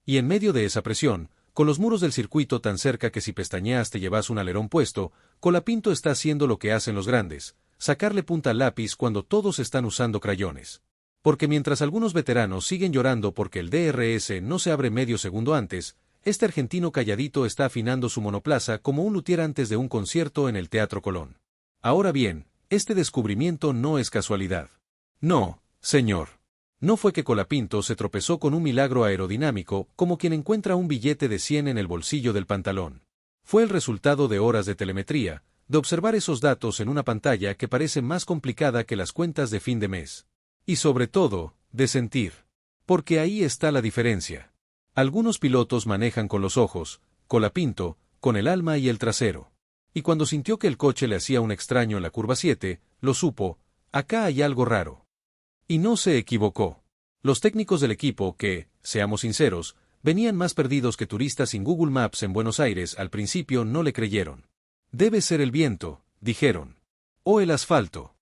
Y en medio de esa presión, con los muros del circuito tan cerca que si pestañeas te llevas un alerón puesto, Colapinto está haciendo lo que hacen los grandes, sacarle punta al lápiz cuando todos están usando crayones. Porque mientras algunos veteranos siguen llorando porque el DRS no se abre medio segundo antes, este argentino calladito está afinando su monoplaza como un luthier antes de un concierto en el Teatro Colón. Ahora bien, este descubrimiento no es casualidad. No, señor. No fue que Colapinto se tropezó con un milagro aerodinámico como quien encuentra un billete de 100 en el bolsillo del pantalón. Fue el resultado de horas de telemetría, de observar esos datos en una pantalla que parece más complicada que las cuentas de fin de mes. Y sobre todo, de sentir. Porque ahí está la diferencia. Algunos pilotos manejan con los ojos, Colapinto, con el alma y el trasero. Y cuando sintió que el coche le hacía un extraño en la curva 7, lo supo, acá hay algo raro. Y no se equivocó. Los técnicos del equipo que, seamos sinceros, venían más perdidos que turistas sin Google Maps en Buenos Aires al principio no le creyeron. Debe ser el viento, dijeron. O el asfalto.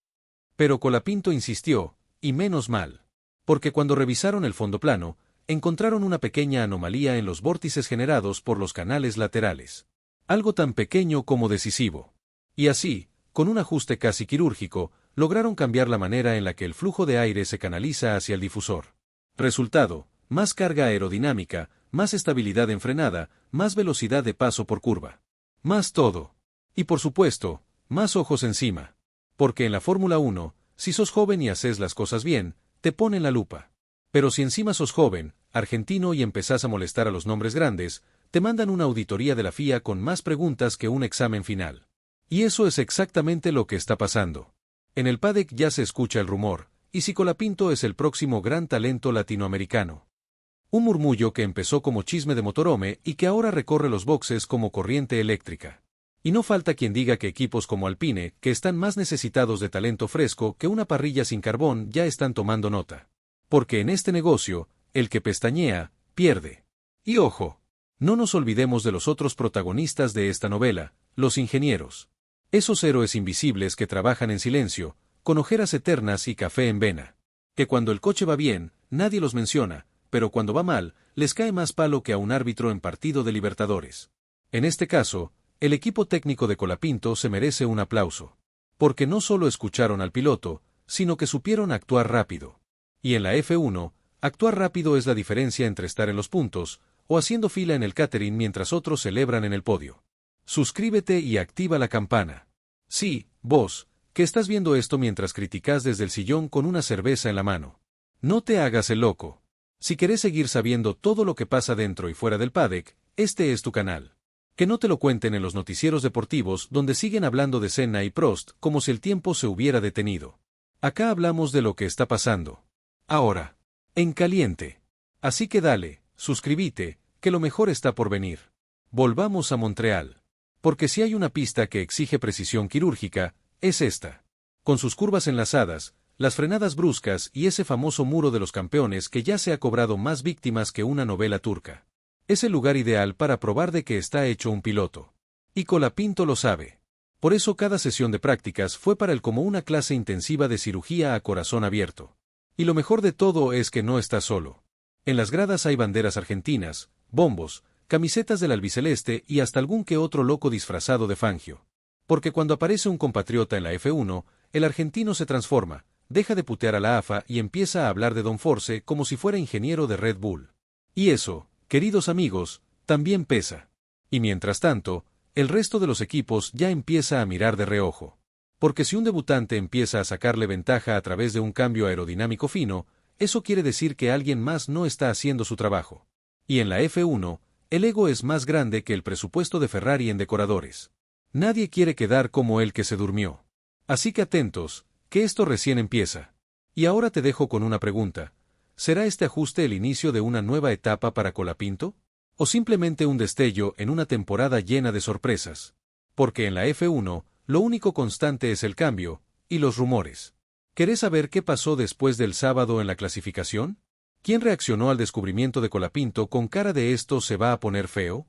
Pero Colapinto insistió, y menos mal. Porque cuando revisaron el fondo plano, encontraron una pequeña anomalía en los vórtices generados por los canales laterales. Algo tan pequeño como decisivo. Y así, con un ajuste casi quirúrgico, lograron cambiar la manera en la que el flujo de aire se canaliza hacia el difusor. Resultado, más carga aerodinámica, más estabilidad en frenada, más velocidad de paso por curva. Más todo. Y por supuesto, más ojos encima. Porque en la Fórmula 1, si sos joven y haces las cosas bien, te ponen la lupa. Pero si encima sos joven, argentino y empezás a molestar a los nombres grandes, te mandan una auditoría de la FIA con más preguntas que un examen final. Y eso es exactamente lo que está pasando. En el paddock ya se escucha el rumor, y si Colapinto es el próximo gran talento latinoamericano. Un murmullo que empezó como chisme de motorhome y que ahora recorre los boxes como corriente eléctrica. Y no falta quien diga que equipos como Alpine, que están más necesitados de talento fresco que una parrilla sin carbón, ya están tomando nota. Porque en este negocio, el que pestañea, pierde. Y ojo, no nos olvidemos de los otros protagonistas de esta novela, los ingenieros. Esos héroes invisibles que trabajan en silencio, con ojeras eternas y café en vena. Que cuando el coche va bien, nadie los menciona, pero cuando va mal, les cae más palo que a un árbitro en partido de Libertadores. En este caso, el equipo técnico de Colapinto se merece un aplauso. Porque no solo escucharon al piloto, sino que supieron actuar rápido. Y en la F1, actuar rápido es la diferencia entre estar en los puntos, o haciendo fila en el catering mientras otros celebran en el podio. Suscríbete y activa la campana. Sí, vos, que estás viendo esto mientras criticás desde el sillón con una cerveza en la mano. No te hagas el loco. Si querés seguir sabiendo todo lo que pasa dentro y fuera del paddock, este es tu canal. Que no te lo cuenten en los noticieros deportivos donde siguen hablando de Senna y Prost como si el tiempo se hubiera detenido. Acá hablamos de lo que está pasando. Ahora. En caliente. Así que dale, suscríbete, que lo mejor está por venir. Volvamos a Montreal. Porque si hay una pista que exige precisión quirúrgica, es esta. Con sus curvas enlazadas, las frenadas bruscas y ese famoso muro de los campeones que ya se ha cobrado más víctimas que una novela turca. Es el lugar ideal para probar de que está hecho un piloto. Y Colapinto lo sabe. Por eso cada sesión de prácticas fue para él como una clase intensiva de cirugía a corazón abierto. Y lo mejor de todo es que no está solo. En las gradas hay banderas argentinas, bombos, camisetas del albiceleste y hasta algún que otro loco disfrazado de Fangio. Porque cuando aparece un compatriota en la F1, el argentino se transforma, deja de putear a la AFA y empieza a hablar de Don Force como si fuera ingeniero de Red Bull. Y eso, queridos amigos, también pesa. Y mientras tanto, el resto de los equipos ya empieza a mirar de reojo. Porque si un debutante empieza a sacarle ventaja a través de un cambio aerodinámico fino, eso quiere decir que alguien más no está haciendo su trabajo. Y en la F1, el ego es más grande que el presupuesto de Ferrari en decoradores. Nadie quiere quedar como el que se durmió. Así que atentos, que esto recién empieza. Y ahora te dejo con una pregunta. ¿Será este ajuste el inicio de una nueva etapa para Colapinto? ¿O simplemente un destello en una temporada llena de sorpresas? Porque en la F1, lo único constante es el cambio, y los rumores. ¿Querés saber qué pasó después del sábado en la clasificación? ¿Quién reaccionó al descubrimiento de Colapinto con cara de esto se va a poner feo?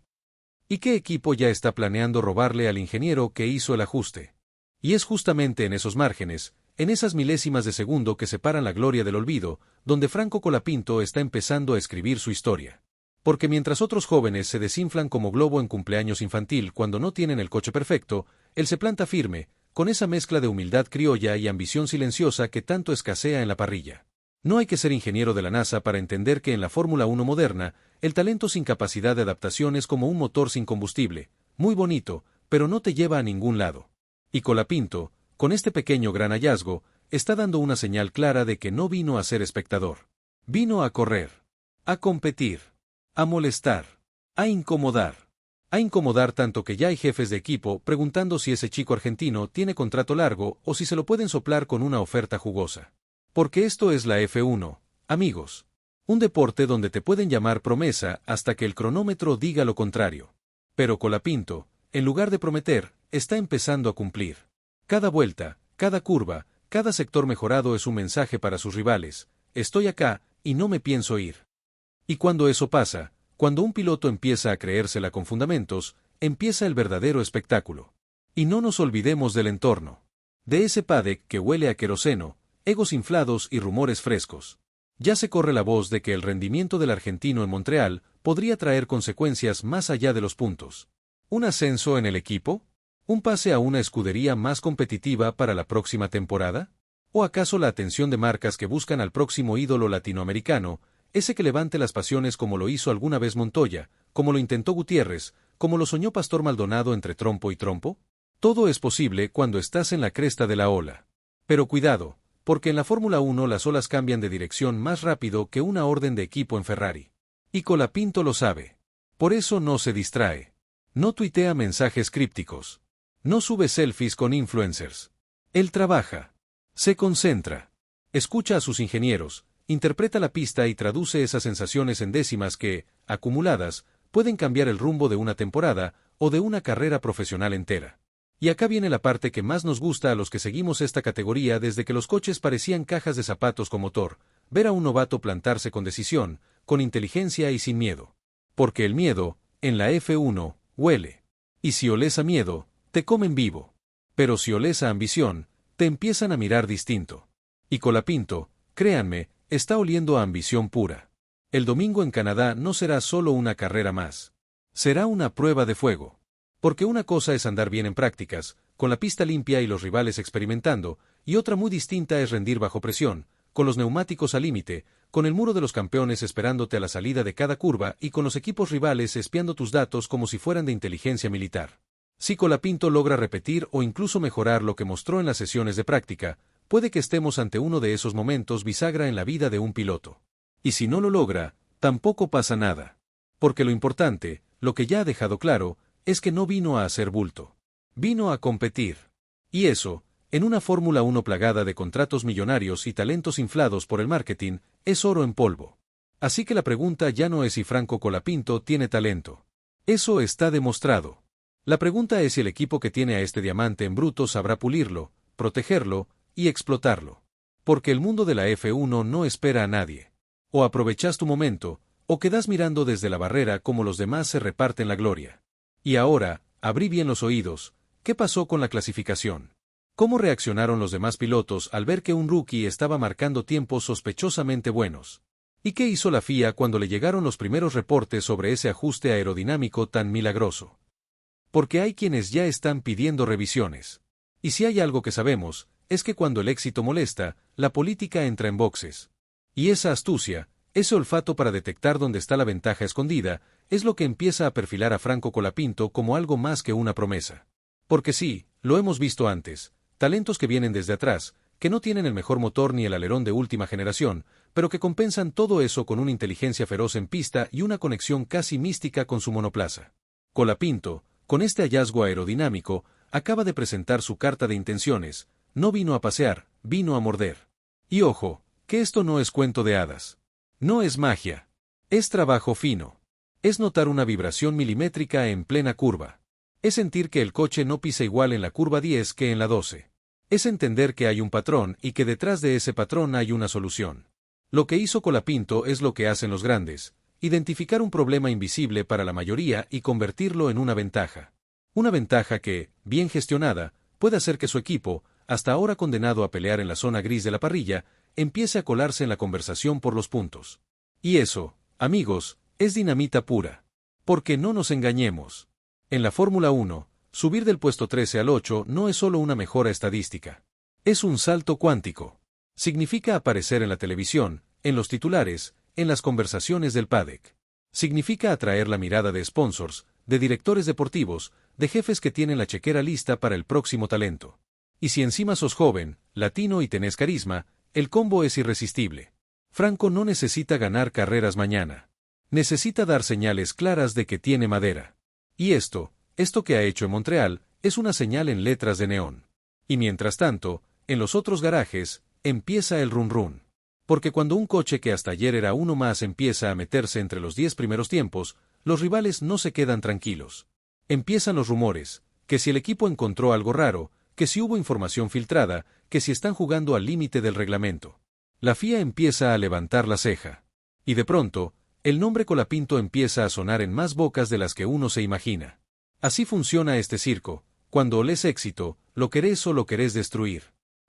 ¿Y qué equipo ya está planeando robarle al ingeniero que hizo el ajuste? Y es justamente en esos márgenes, en esas milésimas de segundo que separan la gloria del olvido, donde Franco Colapinto está empezando a escribir su historia. Porque mientras otros jóvenes se desinflan como globo en cumpleaños infantil cuando no tienen el coche perfecto, él se planta firme, con esa mezcla de humildad criolla y ambición silenciosa que tanto escasea en la parrilla. No hay que ser ingeniero de la NASA para entender que en la Fórmula 1 moderna, el talento sin capacidad de adaptación es como un motor sin combustible, muy bonito, pero no te lleva a ningún lado. Y Colapinto, con este pequeño gran hallazgo, está dando una señal clara de que no vino a ser espectador. Vino a correr, a competir, a molestar, a incomodar. A incomodar tanto que ya hay jefes de equipo preguntando si ese chico argentino tiene contrato largo o si se lo pueden soplar con una oferta jugosa. Porque esto es la F1, amigos. Un deporte donde te pueden llamar promesa hasta que el cronómetro diga lo contrario. Pero Colapinto, en lugar de prometer, está empezando a cumplir. Cada vuelta, cada curva, cada sector mejorado es un mensaje para sus rivales: estoy acá, y no me pienso ir. Y cuando eso pasa, cuando un piloto empieza a creérsela con fundamentos, empieza el verdadero espectáculo. Y no nos olvidemos del entorno. De ese paddock que huele a queroseno, egos inflados y rumores frescos. Ya se corre la voz de que el rendimiento del argentino en Montreal podría traer consecuencias más allá de los puntos. ¿Un ascenso en el equipo? ¿Un pase a una escudería más competitiva para la próxima temporada? ¿O acaso la atención de marcas que buscan al próximo ídolo latinoamericano, ese que levante las pasiones como lo hizo alguna vez Montoya, como lo intentó Gutiérrez, como lo soñó Pastor Maldonado entre trompo y trompo? Todo es posible cuando estás en la cresta de la ola. Pero cuidado, porque en la Fórmula 1 las olas cambian de dirección más rápido que una orden de equipo en Ferrari. Y Colapinto lo sabe. Por eso no se distrae. No tuitea mensajes crípticos. No sube selfies con influencers. Él trabaja. Se concentra. Escucha a sus ingenieros, interpreta la pista y traduce esas sensaciones en décimas que, acumuladas, pueden cambiar el rumbo de una temporada o de una carrera profesional entera. Y acá viene la parte que más nos gusta a los que seguimos esta categoría desde que los coches parecían cajas de zapatos con motor: ver a un novato plantarse con decisión, con inteligencia y sin miedo. Porque el miedo, en la F1, huele. Y si oles a miedo, te comen vivo. Pero si oles a ambición, te empiezan a mirar distinto. Y Colapinto, créanme, está oliendo a ambición pura. El domingo en Canadá no será solo una carrera más. Será una prueba de fuego. Porque una cosa es andar bien en prácticas, con la pista limpia y los rivales experimentando, y otra muy distinta es rendir bajo presión, con los neumáticos al límite, con el muro de los campeones esperándote a la salida de cada curva y con los equipos rivales espiando tus datos como si fueran de inteligencia militar. Si Colapinto logra repetir o incluso mejorar lo que mostró en las sesiones de práctica, puede que estemos ante uno de esos momentos bisagra en la vida de un piloto. Y si no lo logra, tampoco pasa nada. Porque lo importante, lo que ya ha dejado claro, es que no vino a hacer bulto. Vino a competir. Y eso, en una Fórmula 1 plagada de contratos millonarios y talentos inflados por el marketing, es oro en polvo. Así que la pregunta ya no es si Franco Colapinto tiene talento. Eso está demostrado. La pregunta es si el equipo que tiene a este diamante en bruto sabrá pulirlo, protegerlo y explotarlo. Porque el mundo de la F1 no espera a nadie. O aprovechas tu momento, o quedas mirando desde la barrera como los demás se reparten la gloria. Y ahora, abrí bien los oídos, ¿qué pasó con la clasificación? ¿Cómo reaccionaron los demás pilotos al ver que un rookie estaba marcando tiempos sospechosamente buenos? ¿Y qué hizo la FIA cuando le llegaron los primeros reportes sobre ese ajuste aerodinámico tan milagroso? Porque hay quienes ya están pidiendo revisiones. Y si hay algo que sabemos, es que cuando el éxito molesta, la política entra en boxes. Y esa astucia, ese olfato para detectar dónde está la ventaja escondida, es lo que empieza a perfilar a Franco Colapinto como algo más que una promesa. Porque sí, lo hemos visto antes, talentos que vienen desde atrás, que no tienen el mejor motor ni el alerón de última generación, pero que compensan todo eso con una inteligencia feroz en pista y una conexión casi mística con su monoplaza. Colapinto, con este hallazgo aerodinámico, acaba de presentar su carta de intenciones. No vino a pasear, vino a morder. Y ojo, que esto no es cuento de hadas. No es magia. Es trabajo fino. Es notar una vibración milimétrica en plena curva. Es sentir que el coche no pisa igual en la curva 10 que en la 12. Es entender que hay un patrón y que detrás de ese patrón hay una solución. Lo que hizo Colapinto es lo que hacen los grandes: identificar un problema invisible para la mayoría y convertirlo en una ventaja. Una ventaja que, bien gestionada, puede hacer que su equipo, hasta ahora condenado a pelear en la zona gris de la parrilla, empiece a colarse en la conversación por los puntos. Y eso, amigos, Es dinamita pura. Porque no nos engañemos. En la Fórmula 1, subir del puesto 13 al 8 no es solo una mejora estadística. Es un salto cuántico. Significa aparecer en la televisión, en los titulares, en las conversaciones del paddock. Significa atraer la mirada de sponsors, de directores deportivos, de jefes que tienen la chequera lista para el próximo talento. Y si encima sos joven, latino y tenés carisma, el combo es irresistible. Franco no necesita ganar carreras mañana. Necesita dar señales claras de que tiene madera. Y esto que ha hecho en Montreal, es una señal en letras de neón. Y mientras tanto, en los otros garajes, empieza el run run. Porque cuando un coche que hasta ayer era uno más empieza a meterse entre los 10 primeros tiempos, los rivales no se quedan tranquilos. Empiezan los rumores, que si el equipo encontró algo raro, que si hubo información filtrada, que si están jugando al límite del reglamento. La FIA empieza a levantar la ceja. Y de pronto, el nombre Colapinto empieza a sonar en más bocas de las que uno se imagina. Así funciona este circo, cuando olés éxito, lo querés o lo querés destruir.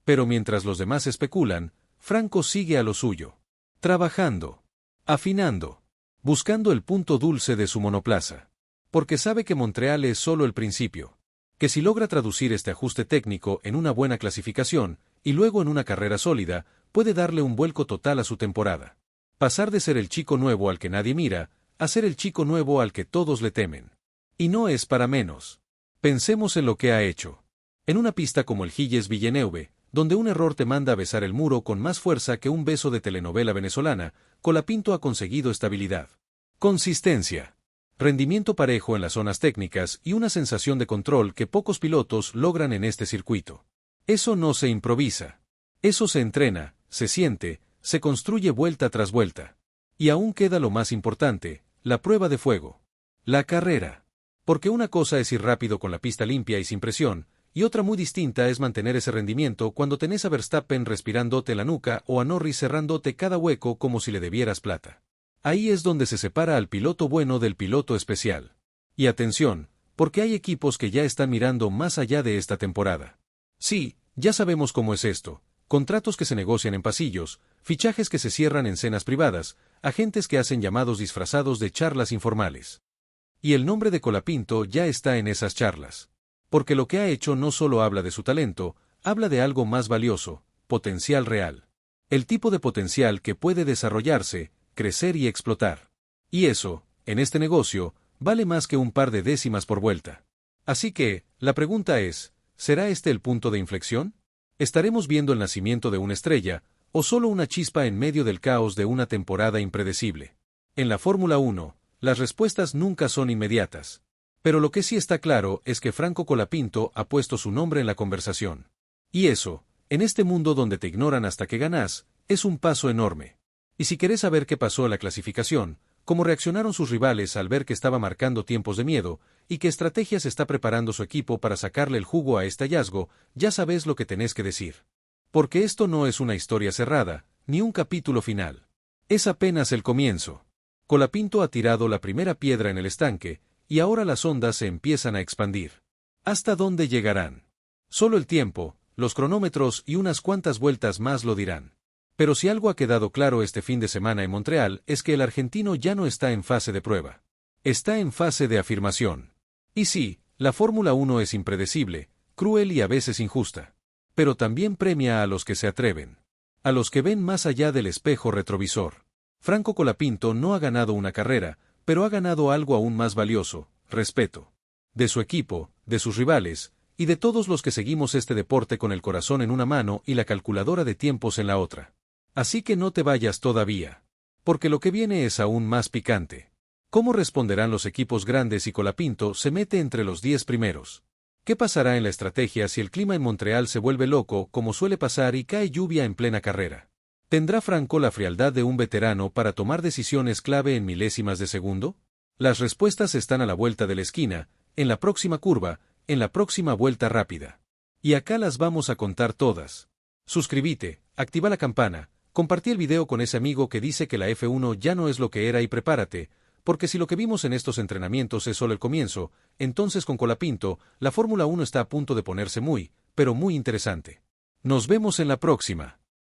Pero mientras los demás especulan, Franco sigue a lo suyo. Trabajando. Afinando. Buscando el punto dulce de su monoplaza. Porque sabe que Montreal es solo el principio. Que si logra traducir este ajuste técnico en una buena clasificación, y luego en una carrera sólida, puede darle un vuelco total a su temporada. Pasar de ser el chico nuevo al que nadie mira, a ser el chico nuevo al que todos le temen. Y no es para menos. Pensemos en lo que ha hecho. En una pista como el Gilles Villeneuve, donde un error te manda a besar el muro con más fuerza que un beso de telenovela venezolana, Colapinto ha conseguido estabilidad. Consistencia. Rendimiento parejo en las zonas técnicas y una sensación de control que pocos pilotos logran en este circuito. Eso no se improvisa. Eso se entrena, se siente, se construye vuelta tras vuelta. Y aún queda lo más importante, la prueba de fuego. La carrera. Porque una cosa es ir rápido con la pista limpia y sin presión, y otra muy distinta es mantener ese rendimiento cuando tenés a Verstappen respirándote la nuca o a Norris cerrándote cada hueco como si le debieras plata. Ahí es donde se separa al piloto bueno del piloto especial. Y atención, porque hay equipos que ya están mirando más allá de esta temporada. Sí, ya sabemos cómo es esto. Contratos que se negocian en pasillos, fichajes que se cierran en cenas privadas, agentes que hacen llamados disfrazados de charlas informales. Y el nombre de Colapinto ya está en esas charlas. Porque lo que ha hecho no solo habla de su talento, habla de algo más valioso, potencial real. El tipo de potencial que puede desarrollarse, crecer y explotar. Y eso, en este negocio, vale más que un par de décimas por vuelta. Así que, la pregunta es, ¿será este el punto de inflexión? ¿Estaremos viendo el nacimiento de una estrella, o solo una chispa en medio del caos de una temporada impredecible? En la Fórmula 1, las respuestas nunca son inmediatas. Pero lo que sí está claro es que Franco Colapinto ha puesto su nombre en la conversación. Y eso, en este mundo donde te ignoran hasta que ganás, es un paso enorme. Y si querés saber qué pasó en la clasificación, cómo reaccionaron sus rivales al ver que estaba marcando tiempos de miedo, y qué estrategias está preparando su equipo para sacarle el jugo a este hallazgo, ya sabés lo que tenés que decir. Porque esto no es una historia cerrada, ni un capítulo final. Es apenas el comienzo. Colapinto ha tirado la primera piedra en el estanque, y ahora las ondas se empiezan a expandir. ¿Hasta dónde llegarán? Solo el tiempo, los cronómetros y unas cuantas vueltas más lo dirán. Pero si algo ha quedado claro este fin de semana en Montreal es que el argentino ya no está en fase de prueba. Está en fase de afirmación. Y sí, la Fórmula 1 es impredecible, cruel y a veces injusta. Pero también premia a los que se atreven. A los que ven más allá del espejo retrovisor. Franco Colapinto no ha ganado una carrera, pero ha ganado algo aún más valioso, respeto. De su equipo, de sus rivales, y de todos los que seguimos este deporte con el corazón en una mano y la calculadora de tiempos en la otra. Así que no te vayas todavía. Porque lo que viene es aún más picante. ¿Cómo responderán los equipos grandes si Colapinto se mete entre los 10 primeros? ¿Qué pasará en la estrategia si el clima en Montreal se vuelve loco, como suele pasar y cae lluvia en plena carrera? ¿Tendrá Franco la frialdad de un veterano para tomar decisiones clave en milésimas de segundo? Las respuestas están a la vuelta de la esquina, en la próxima curva, en la próxima vuelta rápida. Y acá las vamos a contar todas. Suscríbete, activa la campana, compartí el video con ese amigo que dice que la F1 ya no es lo que era y prepárate, porque si lo que vimos en estos entrenamientos es solo el comienzo, entonces con Colapinto, la Fórmula 1 está a punto de ponerse muy, pero muy interesante. Nos vemos en la próxima.